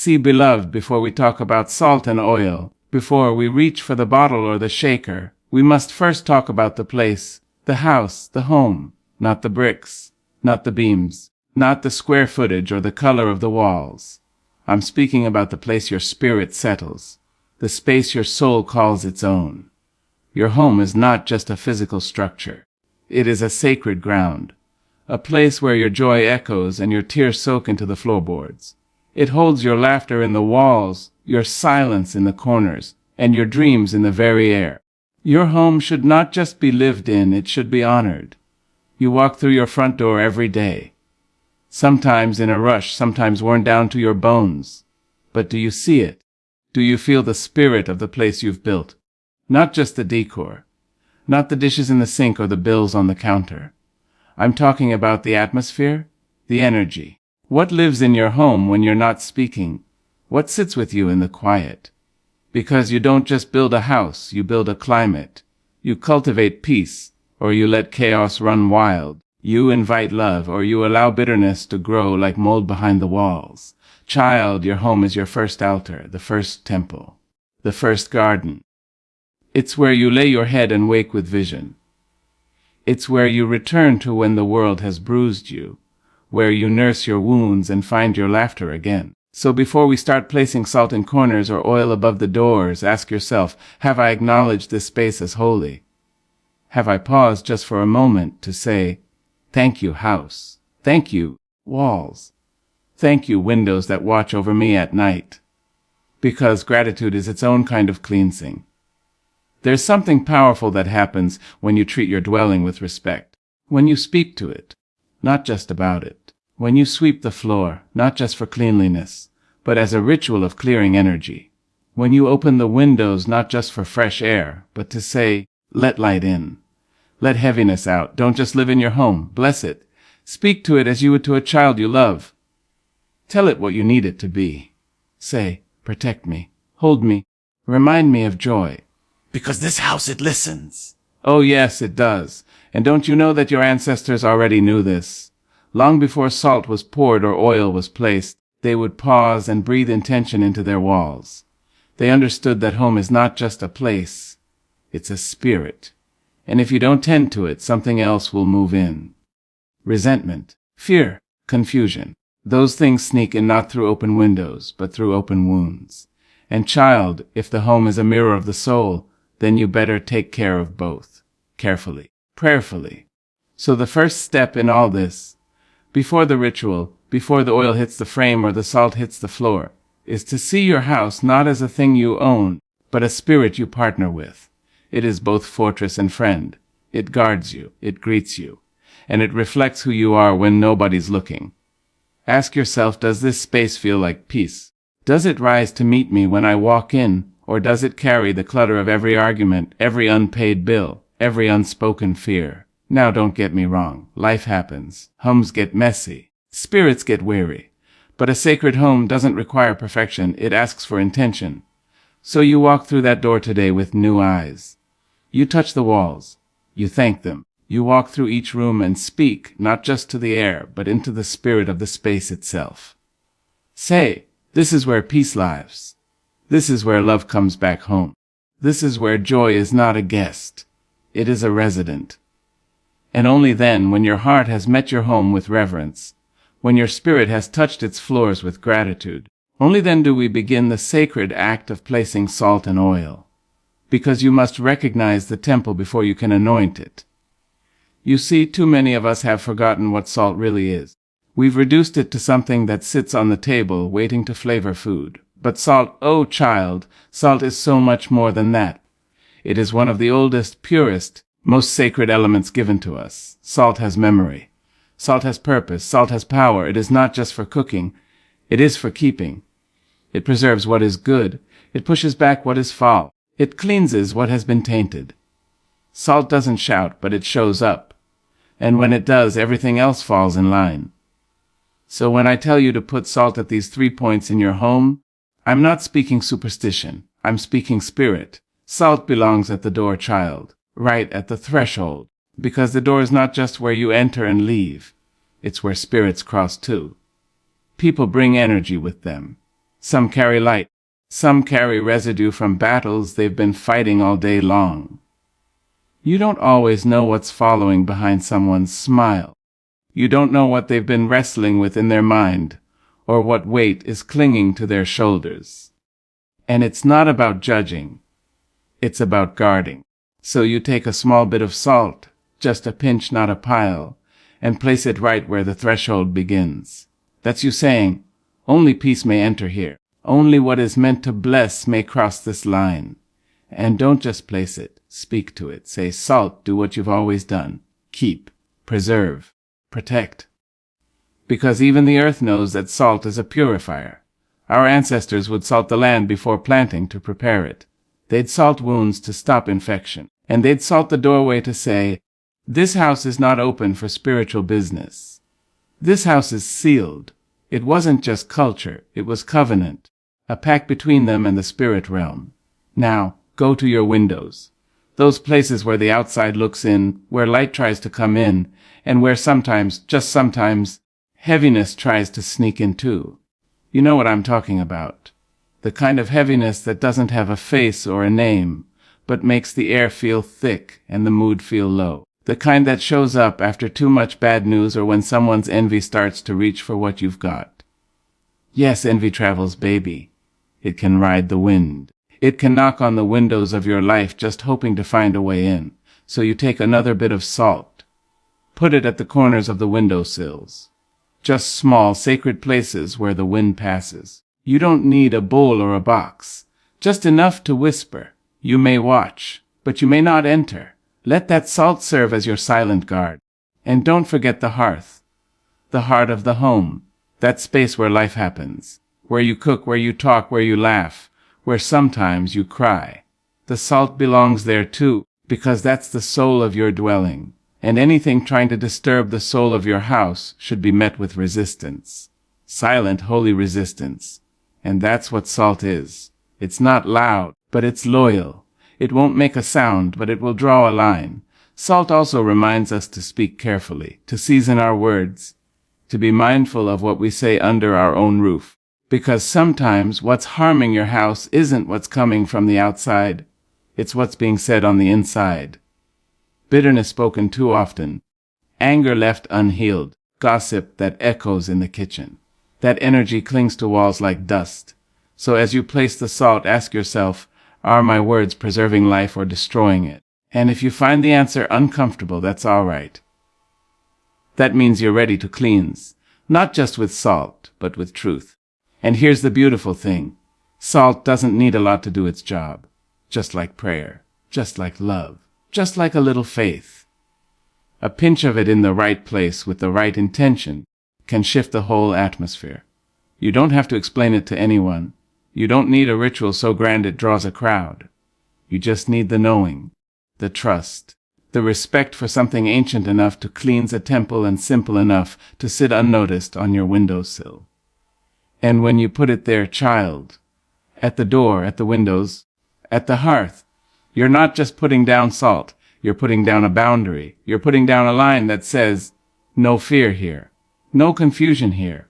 See, beloved, before we talk about salt and oil, before we reach for the bottle or the shaker, we must first talk about the place, the house, the home, not the bricks, not the beams, not the square footage or the color of the walls. I'm speaking about the place your spirit settles, the space your soul calls its own. Your home is not just a physical structure. It is a sacred ground, a place where your joy echoes and your tears soak into the floorboards. It holds your laughter in the walls, your silence in the corners, and your dreams in the very air. Your home should not just be lived in, it should be honored. You walk through your front door every day, sometimes in a rush, sometimes worn down to your bones. But do you see it? Do you feel the spirit of the place you've built? Not just the decor, not the dishes in the sink or the bills on the counter. I'm talking about the atmosphere, the energy. What lives in your home when you're not speaking? What sits with you in the quiet? Because you don't just build a house, you build a climate. You cultivate peace, or you let chaos run wild. You invite love, or you allow bitterness to grow like mold behind the walls. Child, your home is your first altar, the first temple, the first garden. It's where you lay your head and wake with vision. It's where you return to when the world has bruised you, where you nurse your wounds and find your laughter again. So before we start placing salt in corners or oil above the doors, ask yourself, have I acknowledged this space as holy? Have I paused just for a moment to say, thank you, house. Thank you, walls. Thank you, windows that watch over me at night. Because gratitude is its own kind of cleansing. There's something powerful that happens when you treat your dwelling with respect. When you speak to it, not just about it. When you sweep the floor, not just for cleanliness, but as a ritual of clearing energy. When you open the windows, not just for fresh air, but to say, let light in. Let heaviness out. Don't just live in your home. Bless it. Speak to it as you would to a child you love. Tell it what you need it to be. Say, protect me. Hold me. Remind me of joy. Because this house, it listens. Oh yes, it does. And don't you know that your ancestors already knew this? Long before salt was poured or oil was placed, they would pause and breathe intention into their walls. They understood that home is not just a place. It's a spirit. And if you don't tend to it, something else will move in. Resentment, fear, confusion. Those things sneak in not through open windows, but through open wounds. And child, if the home is a mirror of the soul, then you better take care of both, carefully, prayerfully. So the first step in all this, before the ritual, before the oil hits the frame or the salt hits the floor, is to see your house not as a thing you own, but a spirit you partner with. It is both fortress and friend. It guards you, it greets you, and it reflects who you are when nobody's looking. Ask yourself, does this space feel like peace? Does it rise to meet me when I walk in? Or does it carry the clutter of every argument, every unpaid bill, every unspoken fear? Now don't get me wrong. Life happens. Homes get messy. Spirits get weary. But a sacred home doesn't require perfection. It asks for intention. So you walk through that door today with new eyes. You touch the walls. You thank them. You walk through each room and speak, not just to the air, but into the spirit of the space itself. Say, this is where peace lives. This is where love comes back home. This is where joy is not a guest. It is a resident. And only then, when your heart has met your home with reverence, when your spirit has touched its floors with gratitude, only then do we begin the sacred act of placing salt and oil. Because you must recognize the temple before you can anoint it. You see, too many of us have forgotten what salt really is. We've reduced it to something that sits on the table waiting to flavor food. But salt, oh child, salt is so much more than that. It is one of the oldest, purest, most sacred elements given to us. Salt has memory. Salt has purpose. Salt has power. It is not just for cooking. It is for keeping. It preserves what is good. It pushes back what is foul. It cleanses what has been tainted. Salt doesn't shout, but it shows up. And when it does, everything else falls in line. So when I tell you to put salt at these 3 points in your home, I'm not speaking superstition. I'm speaking spirit. Salt belongs at the door, child, right at the threshold, because the door is not just where you enter and leave. It's where spirits cross too. People bring energy with them. Some carry light. Some carry residue from battles they've been fighting all day long. You don't always know what's following behind someone's smile. You don't know what they've been wrestling with in their mind, or what weight is clinging to their shoulders. And it's not about judging. It's about guarding. So you take a small bit of salt, just a pinch, not a pile, and place it right where the threshold begins. That's you saying, only peace may enter here. Only what is meant to bless may cross this line. And don't just place it, speak to it. Say, salt, do what you've always done. Keep, preserve, protect. Because even the earth knows that salt is a purifier. Our ancestors would salt the land before planting to prepare it. They'd salt wounds to stop infection. And they'd salt the doorway to say, this house is not open for spiritual business. This house is sealed. It wasn't just culture, it was covenant, a pact between them and the spirit realm. Now, go to your windows. Those places where the outside looks in, where light tries to come in, and where sometimes, just sometimes, heaviness tries to sneak in too. You know what I'm talking about. The kind of heaviness that doesn't have a face or a name, but makes the air feel thick and the mood feel low. The kind that shows up after too much bad news or when someone's envy starts to reach for what you've got. Yes, envy travels, baby. It can ride the wind. It can knock on the windows of your life just hoping to find a way in. So you take another bit of salt. Put it at the corners of the windowsills. Just small, sacred places where the wind passes. You don't need a bowl or a box. Just enough to whisper. You may watch, but you may not enter. Let that salt serve as your silent guard. And don't forget the hearth. The heart of the home. That space where life happens. Where you cook, where you talk, where you laugh. Where sometimes you cry. The salt belongs there too, because that's the soul of your dwelling. And anything trying to disturb the soul of your house should be met with resistance. Silent, holy resistance. And that's what salt is. It's not loud, but it's loyal. It won't make a sound, but it will draw a line. Salt also reminds us to speak carefully, to season our words, to be mindful of what we say under our own roof. Because sometimes what's harming your house isn't what's coming from the outside. It's what's being said on the inside. Bitterness spoken too often. Anger left unhealed. Gossip that echoes in the kitchen. That energy clings to walls like dust. So as you place the salt, ask yourself, are my words preserving life or destroying it? And if you find the answer uncomfortable, that's all right. That means you're ready to cleanse, not just with salt, but with truth. And here's the beautiful thing. Salt doesn't need a lot to do its job. Just like prayer, just like love, just like a little faith. A pinch of it in the right place with the right intention can shift the whole atmosphere. You don't have to explain it to anyone. You don't need a ritual so grand it draws a crowd. You just need the knowing, the trust, the respect for something ancient enough to cleanse a temple and simple enough to sit unnoticed on your windowsill. And when you put it there, child, at the door, at the windows, at the hearth, you're not just putting down salt. You're putting down a boundary. You're putting down a line that says, no fear here, no confusion here,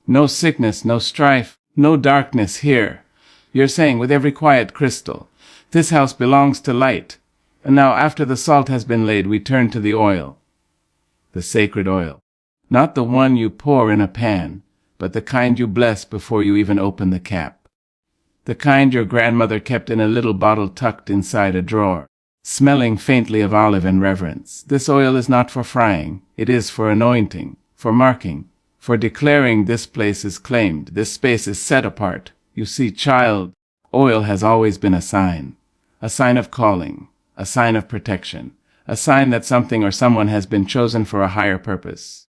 no sickness, no strife, no darkness here. You're saying with every quiet crystal, this house belongs to light. And now after the salt has been laid, we turn to the oil. The sacred oil. Not the one you pour in a pan, but the kind you bless before you even open the cap. The kind your grandmother kept in a little bottle tucked inside a drawer, smelling faintly of olive and reverence. This oil is not for frying. It is for anointing, for marking, for declaring this place is claimed, this space is set apart. You see, child, oil has always been a sign of calling, a sign of protection, a sign that something or someone has been chosen for a higher purpose.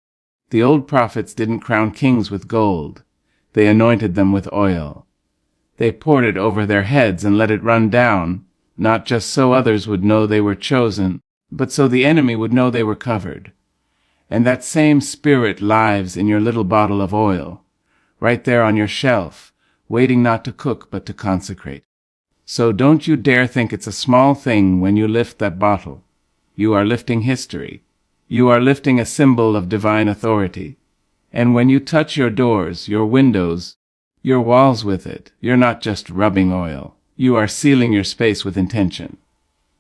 The old prophets didn't crown kings with gold. They anointed them with oil. They poured it over their heads and let it run down, not just so others would know they were chosen, but so the enemy would know they were covered. And that same spirit lives in your little bottle of oil, right there on your shelf, waiting not to cook but to consecrate. So don't you dare think it's a small thing when you lift that bottle. You are lifting history. You are lifting a symbol of divine authority. And when you touch your doors, your windows, your walls with it. You're not just rubbing oil. You are sealing your space with intention.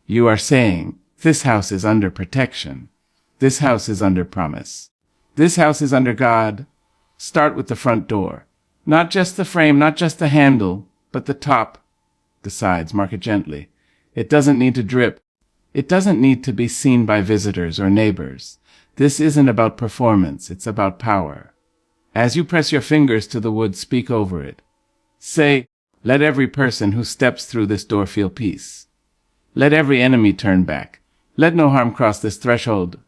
You are saying, this house is under protection. This house is under promise. This house is under God. Start with the front door. Not just the frame, not just the handle, but the top, the sides. Mark it gently. It doesn't need to drip. It doesn't need to be seen by visitors or neighbors. This isn't about performance. It's about power. As you press your fingers to the wood, speak over it. Say, let every person who steps through this door feel peace. Let every enemy turn back. Let no harm cross this threshold.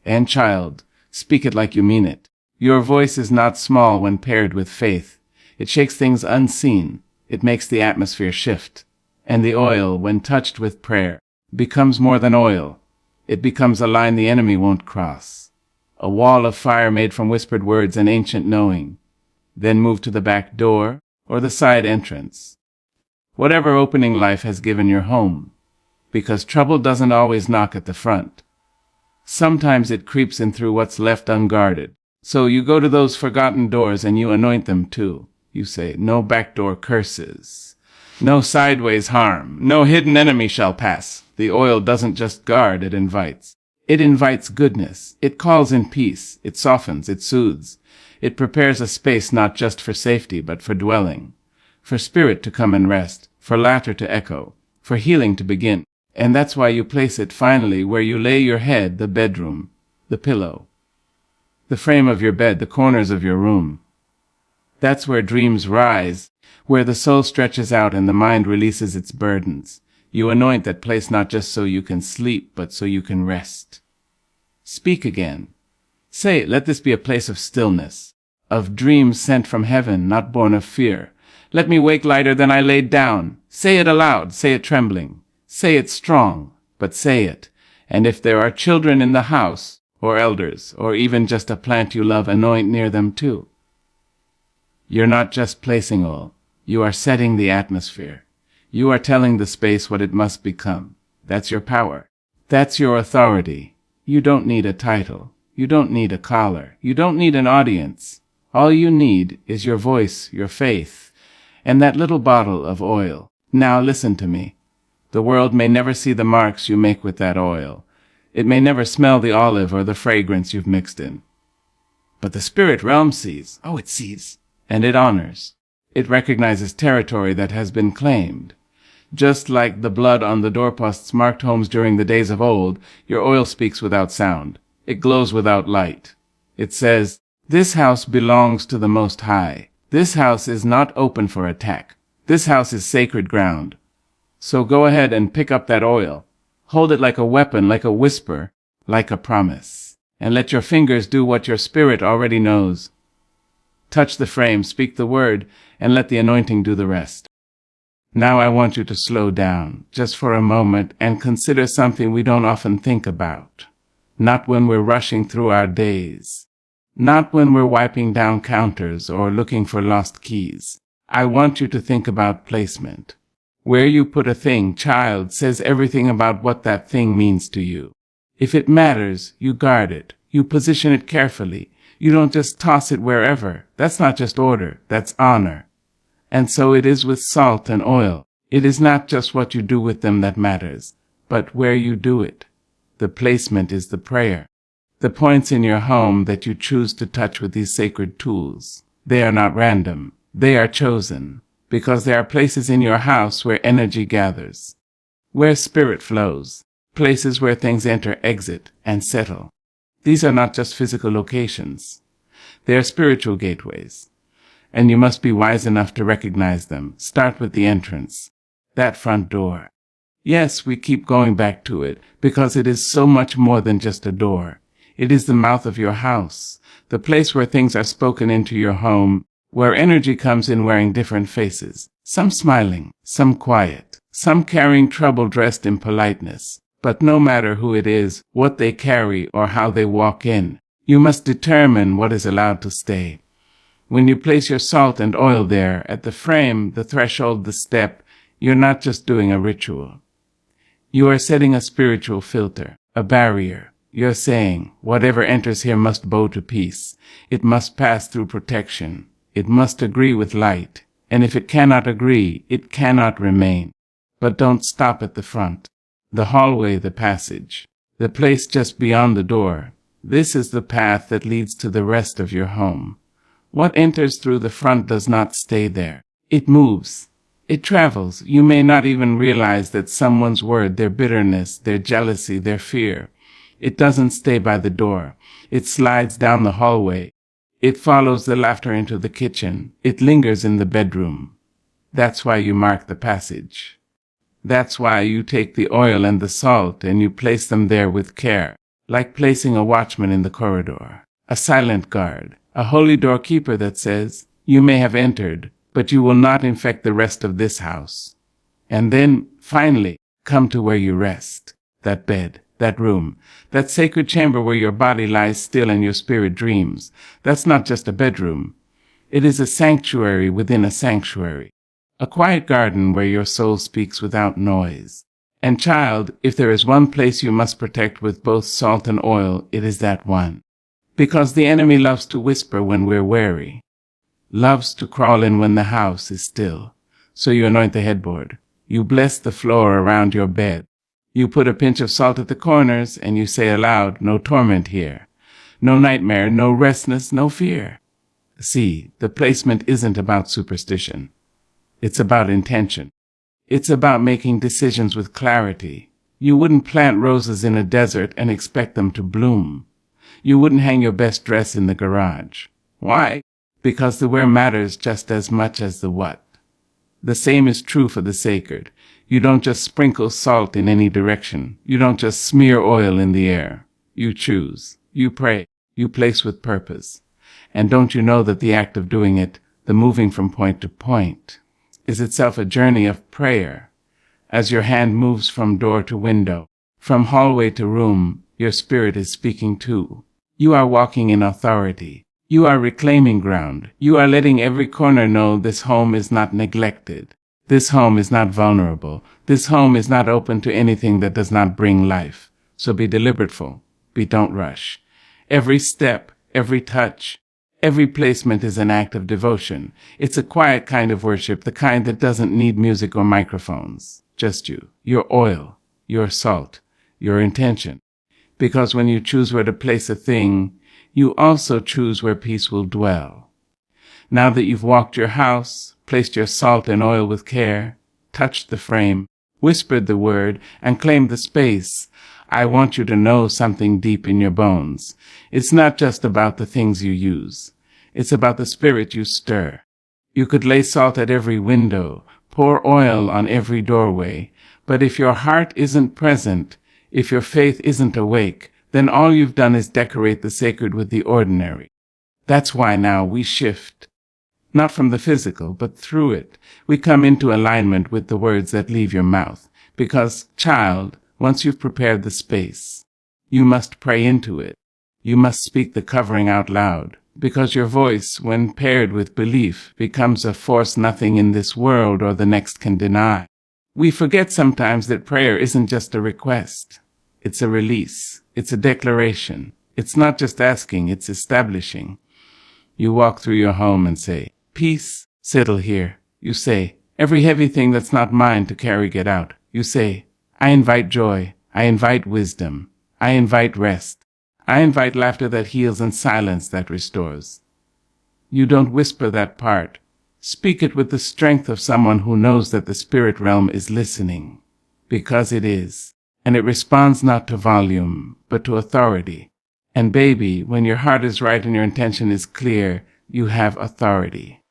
And child, speak it like you mean it. Your voice is not small when paired with faith. It shakes things unseen. It makes the atmosphere shift. And the oil, when touched with prayer, becomes more than oil. It becomes a line the enemy won't cross. A wall of fire made from whispered words and ancient knowing. Then move to the back door or the side entrance. Whatever opening life has given your home. Because trouble doesn't always knock at the front. Sometimes it creeps in through what's left unguarded. So you go to those forgotten doors and you anoint them too. You say, no backdoor curses. No sideways harm. No hidden enemy shall pass. The oil doesn't just guard, it invites. It invites goodness. It calls in peace. It softens. It soothes. It prepares a space not just for safety, but for dwelling. For spirit to come and rest. For laughter to echo. For healing to begin. And that's why you place it finally where you lay your head, the bedroom, the pillow, the frame of your bed, the corners of your room. That's where dreams rise, where the soul stretches out and the mind releases its burdens. You anoint that place not just so you can sleep, but so you can rest. Speak again. Say, let this be a place of stillness, of dreams sent from heaven, not born of fear. Let me wake lighter than I laid down. Say it aloud, say it trembling. Say it strong, but say it. And if there are children in the house, or elders, or even just a plant you love, anoint near them too. You're not just placing oil. You are setting the atmosphere. You are telling the space what it must become. That's your power. That's your authority. You don't need a title. You don't need a collar. You don't need an audience. All you need is your voice, your faith, and that little bottle of oil. Now listen to me. The world may never see the marks you make with that oil. It may never smell the olive or the fragrance you've mixed in. But the spirit realm sees. Oh, it sees. And it honors. It recognizes territory that has been claimed. Just like the blood on the doorposts marked homes during the days of old, your oil speaks without sound. It glows without light. It says, this house belongs to the Most High. This house is not open for attack. This house is sacred ground. So go ahead and pick up that oil. Hold it like a weapon, like a whisper, like a promise. And let your fingers do what your spirit already knows. Touch the frame, speak the word, and let the anointing do the rest. Now I want you to slow down, just for a moment, and consider something we don't often think about. Not when we're rushing through our days. Not when we're wiping down counters or looking for lost keys. I want you to think about placement. Where you put a thing, child, says everything about what that thing means to you. If it matters, you guard it. You position it carefully. You don't just toss it wherever. That's not just order. That's honor. And so it is with salt and oil. It is not just what you do with them that matters, but where you do it. The placement is the prayer. The points in your home that you choose to touch with these sacred tools. They are not random. They are chosen. Because there are places in your house where energy gathers, where spirit flows, places where things enter, exit, and settle. These are not just physical locations. They are spiritual gateways, and you must be wise enough to recognize them. Start with the entrance, that front door. Yes, we keep going back to it, because it is so much more than just a door. It is the mouth of your house, the place where things are spoken into your home, where energy comes in wearing different faces, some smiling, some quiet, some carrying trouble dressed in politeness. But no matter who it is, what they carry, or how they walk in, you must determine what is allowed to stay. When you place your salt and oil there, at the frame, the threshold, the step, you're not just doing a ritual. You are setting a spiritual filter, a barrier. You're saying, whatever enters here must bow to peace. It must pass through protection. It must agree with light, and if it cannot agree, it cannot remain. But don't stop at the front. The hallway, the passage, the place just beyond the door. This is the path that leads to the rest of your home. What enters through the front does not stay there. It moves. It travels. You may not even realize that someone's word, their bitterness, their jealousy, their fear, it doesn't stay by the door. It slides down the hallway. It follows the laughter into the kitchen. It lingers in the bedroom. That's why you mark the passage. That's why you take the oil and the salt and you place them there with care, like placing a watchman in the corridor, a silent guard, a holy doorkeeper that says, "You may have entered, but you will not infect the rest of this house." And then, finally, come to where you rest, that bed, that room, that sacred chamber where your body lies still and your spirit dreams. That's not just a bedroom. It is a sanctuary within a sanctuary, a quiet garden where your soul speaks without noise. And child, if there is one place you must protect with both salt and oil, it is that one. Because the enemy loves to whisper when we're weary, loves to crawl in when the house is still. So you anoint the headboard. You bless the floor around your bed. You put a pinch of salt at the corners, and you say aloud, "No torment here. No nightmare, no restlessness, no fear." See, the placement isn't about superstition. It's about intention. It's about making decisions with clarity. You wouldn't plant roses in a desert and expect them to bloom. You wouldn't hang your best dress in the garage. Why? Because the where matters just as much as the what. The same is true for the sacred. You don't just sprinkle salt in any direction. You don't just smear oil in the air. You choose. You pray. You place with purpose. And don't you know that the act of doing it, the moving from point to point, is itself a journey of prayer? As your hand moves from door to window, from hallway to room, your spirit is speaking too. You are walking in authority. You are reclaiming ground. You are letting every corner know this home is not neglected. This home is not vulnerable. This home is not open to anything that does not bring life. So be deliberateful. Don't rush. Every step, every touch, every placement is an act of devotion. It's a quiet kind of worship, the kind that doesn't need music or microphones. Just you, your oil, your salt, your intention. Because when you choose where to place a thing, you also choose where peace will dwell. Now that you've walked your house, placed your salt and oil with care, touched the frame, whispered the word, and claimed the space, I want you to know something deep in your bones. It's not just about the things you use. It's about the spirit you stir. You could lay salt at every window, pour oil on every doorway, but if your heart isn't present, if your faith isn't awake, then all you've done is decorate the sacred with the ordinary. That's why now we shift. Not from the physical, but through it. We come into alignment with the words that leave your mouth. Because, child, once you've prepared the space, you must pray into it. You must speak the covering out loud. Because your voice, when paired with belief, becomes a force nothing in this world or the next can deny. We forget sometimes that prayer isn't just a request. It's a release. It's a declaration. It's not just asking, it's establishing. You walk through your home and say, peace, settle here. You say, every heavy thing that's not mine to carry, get out. You say, I invite joy. I invite wisdom. I invite rest. I invite laughter that heals and silence that restores. You don't whisper that part. Speak it with the strength of someone who knows that the spirit realm is listening. Because it is. And it responds not to volume, but to authority. And baby, when your heart is right and your intention is clear, you have authority.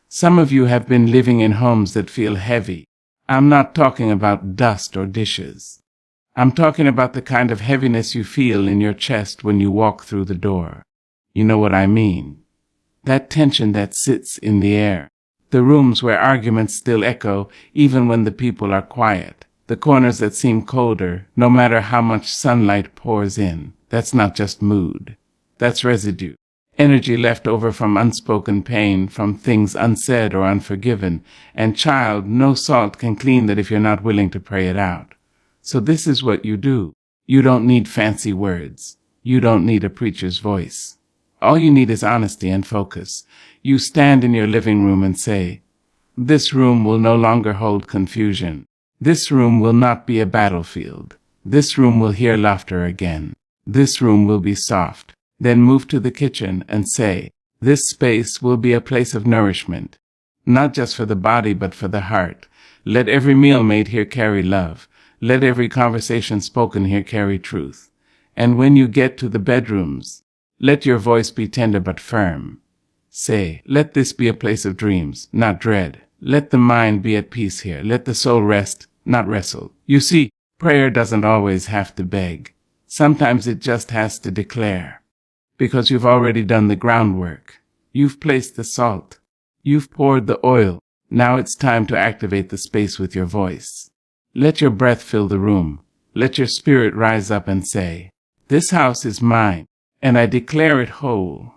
Some of you have been living in homes that feel heavy. I'm not talking about dust or dishes. I'm talking about the kind of heaviness you feel in your chest when you walk through the door. You know what I mean? That tension that sits in the air. The rooms where arguments still echo even when the people are quiet. The corners that seem colder, no matter how much sunlight pours in. That's not just mood. That's residue. Energy left over from unspoken pain, from things unsaid or unforgiven. And child, no salt can clean that if you're not willing to pray it out. So this is what you do. You don't need fancy words. You don't need a preacher's voice. All you need is honesty and focus. You stand in your living room and say, "This room will no longer hold confusion. This room will not be a battlefield. This room will hear laughter again. This room will be soft." Then move to the kitchen and say, "This space will be a place of nourishment, not just for the body but for the heart. Let every meal made here carry love. Let every conversation spoken here carry truth." And when you get to the bedrooms, let your voice be tender but firm. Say, "Let this be a place of dreams, not dread. Let the mind be at peace here. Let the soul rest, not wrestle." You see, prayer doesn't always have to beg. Sometimes it just has to declare. Because you've already done the groundwork. You've placed the salt. You've poured the oil. Now it's time to activate the space with your voice. Let your breath fill the room. Let your spirit rise up and say, "This house is mine, and I declare it whole."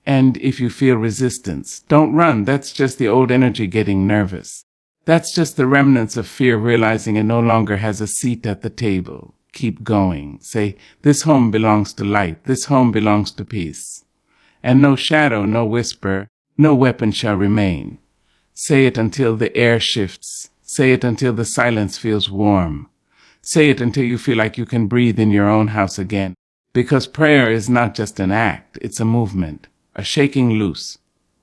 And if you feel resistance, don't run. That's just the old energy getting nervous. That's just the remnants of fear realizing it no longer has a seat at the table. Keep going. Say, "This home belongs to light. This home belongs to peace. And no shadow, no whisper, no weapon shall remain." Say it until the air shifts. Say it until the silence feels warm. Say it until you feel like you can breathe in your own house again. Because prayer is not just an act, it's a movement. A shaking loose,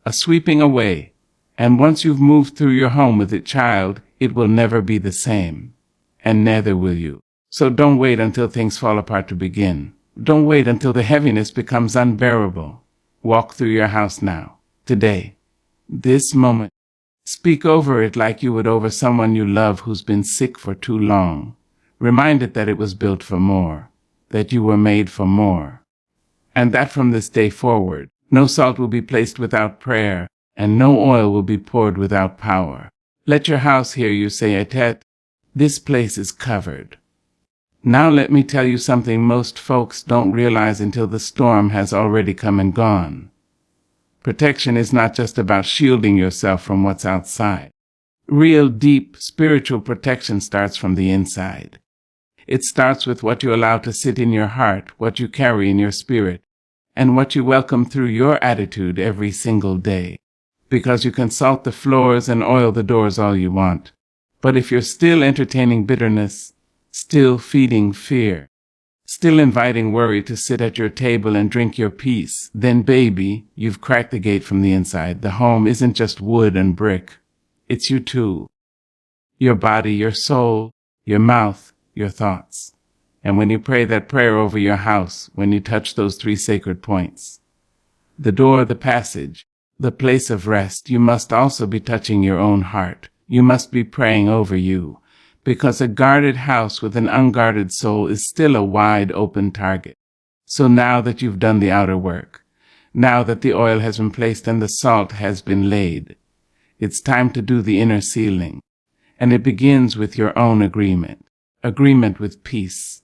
a sweeping away, and once you've moved through your home with it, child, it will never be the same, and neither will you. So don't wait until things fall apart to begin. Don't wait until the heaviness becomes unbearable. Walk through your house now, today, this moment. Speak over it like you would over someone you love who's been sick for too long. Remind it that it was built for more, that you were made for more, and that from this day forward, no salt will be placed without prayer, and no oil will be poured without power. Let your house hear you say, "Etet, this place is covered." Now let me tell you something most folks don't realize until the storm has already come and gone. Protection is not just about shielding yourself from what's outside. Real deep spiritual protection starts from the inside. It starts with what you allow to sit in your heart, what you carry in your spirit, and what you welcome through your attitude every single day. Because you can salt the floors and oil the doors all you want. But if you're still entertaining bitterness, still feeding fear, still inviting worry to sit at your table and drink your peace, then baby, you've cracked the gate from the inside. The home isn't just wood and brick. It's you too. Your body, your soul, your mouth, your thoughts. And when you pray that prayer over your house, when you touch those 3 sacred points, the door, the passage, the place of rest, you must also be touching your own heart. You must be praying over you, because a guarded house with an unguarded soul is still a wide open target. So now that you've done the outer work, now that the oil has been placed and the salt has been laid, it's time to do the inner sealing. And it begins with your own agreement. Agreement with peace.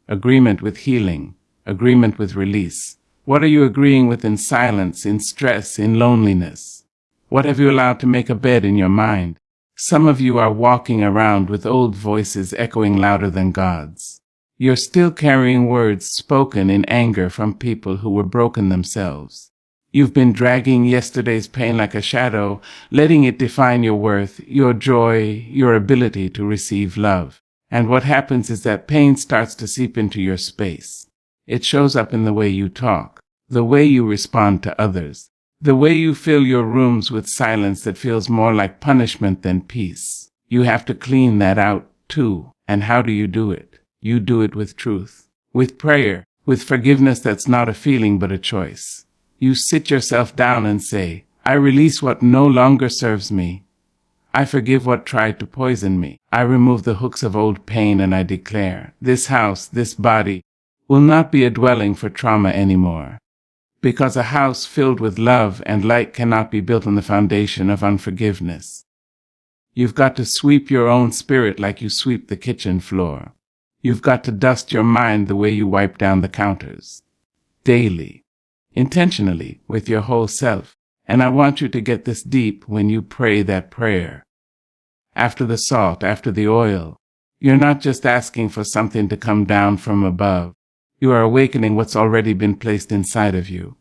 Agreement with healing, agreement with release. What are you agreeing with in silence, in stress, in loneliness? What have you allowed to make a bed in your mind? Some of you are walking around with old voices echoing louder than God's. You're still carrying words spoken in anger from people who were broken themselves. You've been dragging yesterday's pain like a shadow, letting it define your worth, your joy, your ability to receive love. And what happens is that pain starts to seep into your space. It shows up in the way you talk, the way you respond to others, the way you fill your rooms with silence that feels more like punishment than peace. You have to clean that out too. And how do you do it? You do it with truth, with prayer, with forgiveness that's not a feeling but a choice. You sit yourself down and say, "I release what no longer serves me. I forgive what tried to poison me. I remove the hooks of old pain and I declare, this house, this body, will not be a dwelling for trauma anymore. Because a house filled with love and light cannot be built on the foundation of unforgiveness." You've got to sweep your own spirit like you sweep the kitchen floor. You've got to dust your mind the way you wipe down the counters. Daily, intentionally, with your whole self. And I want you to get this deep when you pray that prayer. After the salt, after the oil, you're not just asking for something to come down from above. You are awakening what's already been placed inside of you.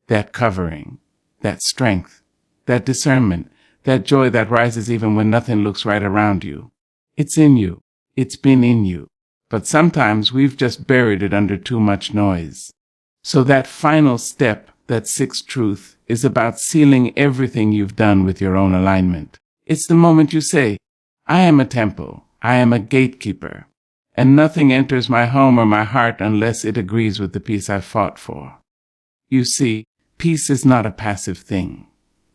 that covering, that strength, that discernment, that joy that rises even when nothing looks right around you. It's in you. It's been in you. But sometimes we've just buried it under too much noise. So that final step, that sixth truth, is about sealing everything you've done with your own alignment. It's the moment you say, I am a temple, I am a gatekeeper, and nothing enters my home or my heart unless it agrees with the peace I've fought for. You see, peace is not a passive thing.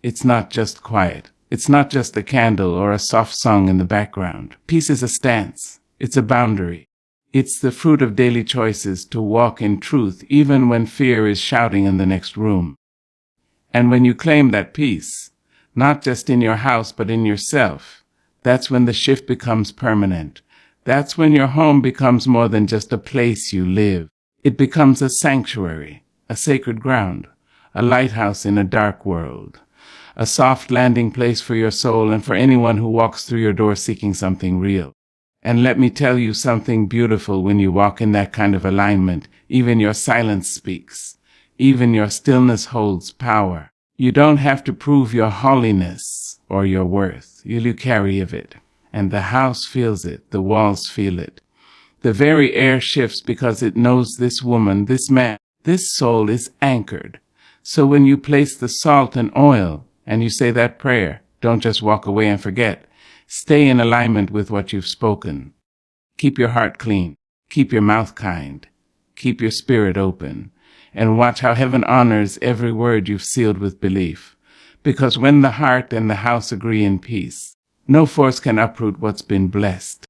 It's not just quiet. It's not just a candle or a soft song in the background. Peace is a stance. It's a boundary. It's the fruit of daily choices to walk in truth even when fear is shouting in the next room. And when you claim that peace, not just in your house but in yourself, that's when the shift becomes permanent. That's when your home becomes more than just a place you live. It becomes a sanctuary, a sacred ground, a lighthouse in a dark world, a soft landing place for your soul and for anyone who walks through your door seeking something real. And let me tell you something beautiful when you walk in that kind of alignment. Even your silence speaks. Even your stillness holds power. You don't have to prove your holiness or your worth. You carry of it. And the house feels it. The walls feel it. The very air shifts because it knows this woman, this man, this soul is anchored. So when you place the salt and oil and you say that prayer, don't just walk away and forget. Stay in alignment with what you've spoken. Keep your heart clean. Keep your mouth kind. Keep your spirit open. And watch how heaven honors every word you've sealed with belief. Because when the heart and the house agree in peace, no force can uproot what's been blessed.